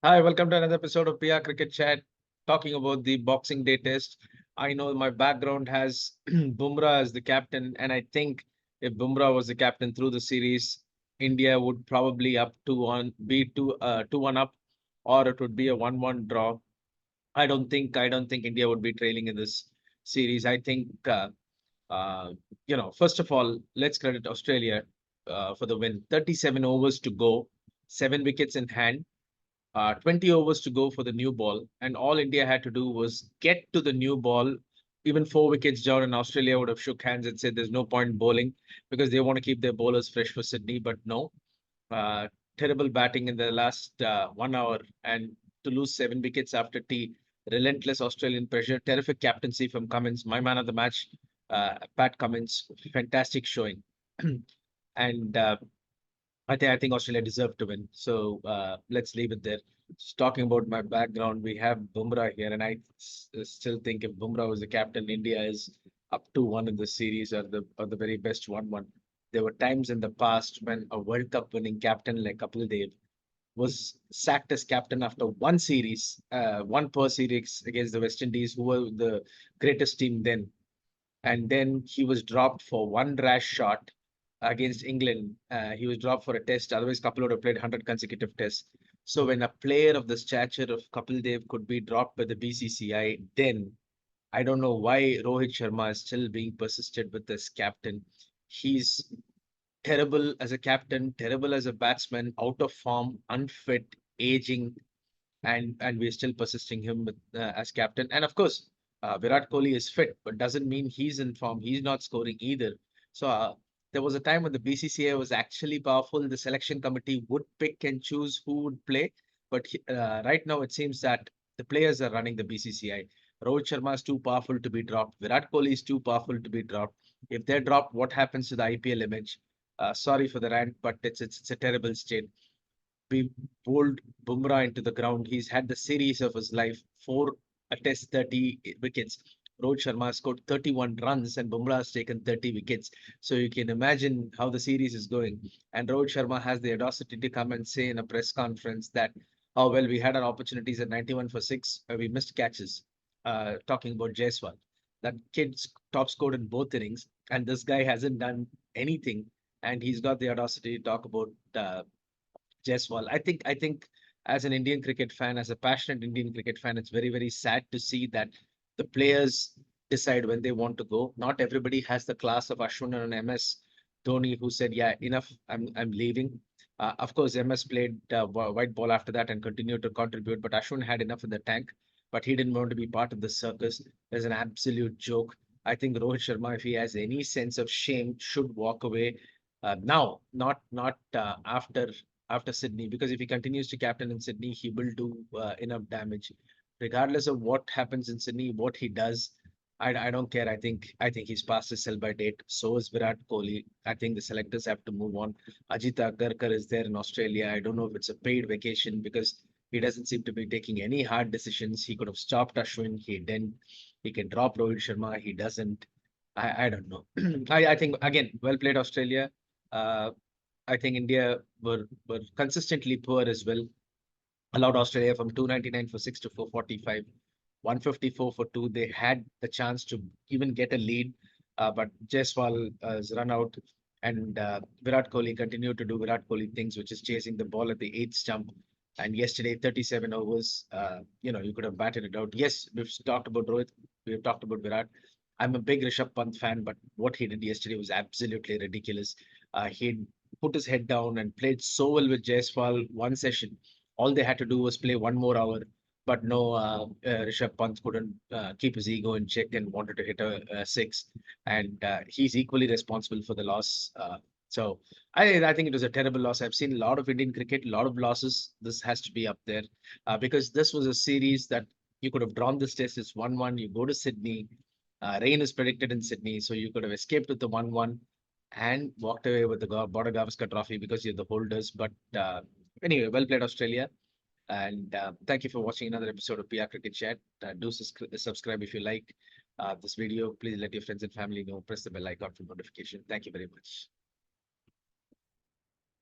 Hi, welcome to another episode of PR Cricket Chat, talking about the Boxing Day test. I know my background has Bumrah as the captain, and I think if Bumrah was the captain through the series, India would probably up 2-1, be 2-1 up, or it would be a 1-1 draw. I don't think India would be trailing in this series. I think uh, first of all, let's credit Australia for the win. 37 overs to go, 7 wickets in hand, 20 overs to go for the new ball, and all India had to do was get to the new ball. Even 4 wickets down, and Australia would have shook hands and said there's no point bowling because they want to keep their bowlers fresh for Sydney. But no, uh, terrible batting in the last 1 hour, and to lose 7 wickets after tea. Relentless Australian pressure, terrific captaincy from Cummins, my man of the match, Pat Cummins, fantastic showing. and I think Australia deserved to win. So let's leave it there. Just talking about my background, we have Bumrah here, and I still think if Bumrah was the captain, India is up to one in the series, or the very best 1-1. There were times in the past when a World Cup winning captain like Kapil Dev was sacked as captain after one series, one per series against the West Indies, who were the greatest team then, and then he was dropped for one rash shot against England. He was dropped for a test. Otherwise, Kapil would have played 100 consecutive tests. So when a player of the stature of Kapil Dev could be dropped by the BCCI, then I don't know why Rohit Sharma is still being persisted with as captain. He's terrible as a captain, terrible as a batsman, out of form, unfit, aging, and we're still persisting him with, as captain. And of course, Virat Kohli is fit, but doesn't mean he's in form. He's not scoring either. So there was a time when the BCCI was actually powerful. The selection committee would pick and choose who would play, but right now it seems that the players are running the BCCI. Rohit Sharma is too powerful to be dropped. Virat Kohli is too powerful to be dropped. If they're dropped, what happens to the IPL image? Sorry for the rant, but it's a terrible state. We bowled Bumrah into the ground. He's had the series of his life, four a test, 30 wickets. Rohit Sharma scored 31 runs and Bumrah has taken 30 wickets. So you can imagine how the series is going. And Rohit Sharma has the audacity to come and say in a press conference that, oh, well, we had our opportunities at 91 for 6. We missed catches. Talking about Jaiswal. That kid's top scored in both innings. And this guy hasn't done anything. And he's got the audacity to talk about Jaiswal. I think as an Indian cricket fan, as a passionate Indian cricket fan, it's very, very sad to see that the players decide when they want to go. Not everybody has the class of Ashwin and MS Dhoni, who said, "Yeah, enough. I'm leaving." Of course, MS played white ball after that and continued to contribute, but Ashwin had enough in the tank. But he didn't want to be part of the circus. There's an absolute joke. I think Rohit Sharma, if he has any sense of shame, should walk away now, not after Sydney, because if he continues to captain in Sydney, he will do enough damage. Regardless of what happens in Sydney, what he does, I don't care. I think he's past his sell by date. So is Virat Kohli. I think the selectors have to move on. Ajit Agarkar is there in Australia. I don't know if it's a paid vacation because he doesn't seem to be taking any hard decisions. He could have stopped Ashwin. He didn't. He can drop Rohit Sharma. He doesn't. I don't know. I think again, well played Australia. Uh, I think India were consistently poor as well. Allowed Australia from 299 for 6 to 445, 154 for 2. They had the chance to even get a lead, but Jaiswal has run out, and Virat Kohli continued to do Virat Kohli things, which is chasing the ball at the eighth stump. And yesterday, 37 overs, you could have batted it out. Yes, we've talked about Rohit, we've talked about Virat. I'm a big Rishabh Pant fan, but what he did yesterday was absolutely ridiculous. He put his head down and played so well with Jaiswal one session. All they had to do was play one more hour, but no, Rishabh Pant couldn't keep his ego in check and wanted to hit a six, and he's equally responsible for the loss. So I think it was a terrible loss. I've seen a lot of Indian cricket, a lot of losses. This has to be up there because this was a series that you could have drawn this test. It's 1-1. You go to Sydney. Rain is predicted in Sydney, so you could have escaped with the 1-1 and walked away with the Border Gavaskar Trophy because you're the holders. But anyway, well played, Australia. And thank you for watching another episode of PR Cricket Chat. Do subscribe if you like this video. Please let your friends and family know. Press the bell icon for notification. Thank you very much.